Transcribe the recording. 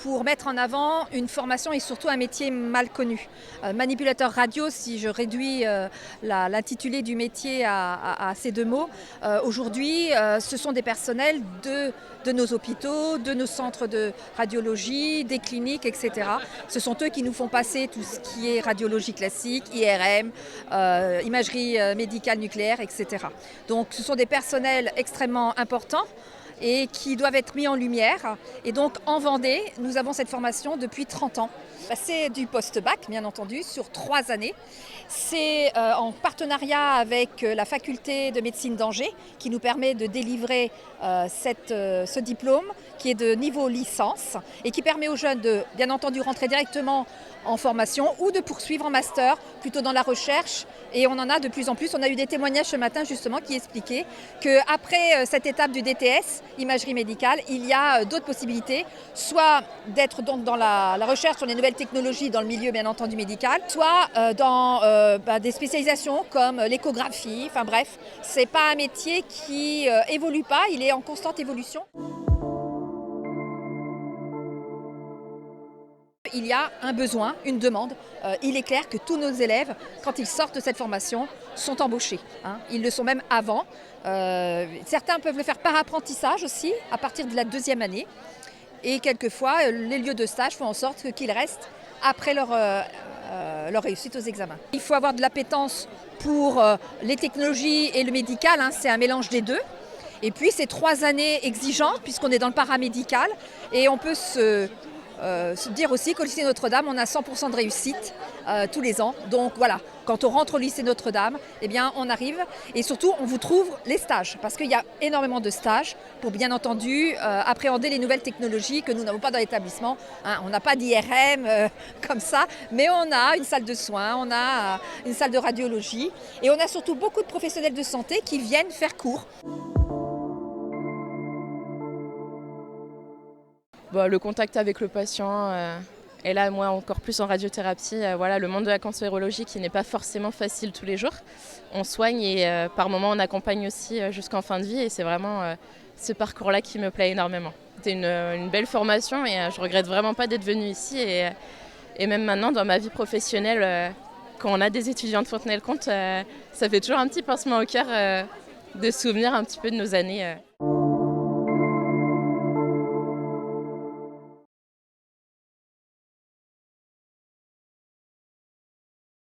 pour mettre en avant une formation et surtout un métier mal connu. Manipulateur radio, si je réduis l'intitulé du métier à ces deux mots, aujourd'hui ce sont des personnels de nos hôpitaux, de nos centres de radiologie, des cliniques, etc. Ce sont eux qui nous font passer tout ce qui est radiologie classique, IRM, imagerie médicale nucléaire, etc. Donc ce sont des personnels extrêmement importants et qui doivent être mis en lumière. Et donc en Vendée, nous avons cette formation depuis 30 ans. C'est du post-bac, bien entendu, sur 3 années. C'est en partenariat avec la faculté de médecine d'Angers qui nous permet de délivrer ce diplôme qui est de niveau licence et qui permet aux jeunes de, bien entendu, rentrer directement en formation ou de poursuivre en master, plutôt dans la recherche. Et on en a de plus en plus. On a eu des témoignages ce matin justement qui expliquaient qu'après cette étape du DTS, imagerie médicale, il y a d'autres possibilités, soit d'être donc dans la recherche sur les nouvelles technologies dans le milieu bien entendu médical, soit dans des spécialisations comme l'échographie. Enfin bref, c'est pas un métier qui évolue pas, il est en constante évolution. Il y a un besoin, une demande. Il est clair que tous nos élèves, quand ils sortent de cette formation, sont embauchés. Ils le sont même avant. Certains peuvent le faire par apprentissage aussi, à partir de la 2e année. Et quelquefois, les lieux de stage font en sorte qu'ils restent après leur réussite aux examens. Il faut avoir de l'appétence pour les technologies et le médical, c'est un mélange des deux. Et puis, c'est 3 années exigeantes, puisqu'on est dans le paramédical, et on peut se dire aussi qu'au lycée Notre-Dame, on a 100% de réussite tous les ans. Donc voilà, quand on rentre au lycée Notre-Dame, eh bien, on arrive et surtout on vous trouve les stages parce qu'il y a énormément de stages pour bien entendu appréhender les nouvelles technologies que nous n'avons pas dans l'établissement. On n'a pas d'IRM comme ça, mais on a une salle de soins, on a une salle de radiologie et on a surtout beaucoup de professionnels de santé qui viennent faire cours. Le contact avec le patient, et là moi encore plus en radiothérapie, le monde de la cancérologie qui n'est pas forcément facile tous les jours. On soigne et par moments on accompagne aussi jusqu'en fin de vie et c'est vraiment ce parcours-là qui me plaît énormément. C'était une belle formation et je regrette vraiment pas d'être venue ici et même maintenant dans ma vie professionnelle, quand on a des étudiants de Fontenay-le-Comte, ça fait toujours un petit pincement au cœur de se souvenir un petit peu de nos années.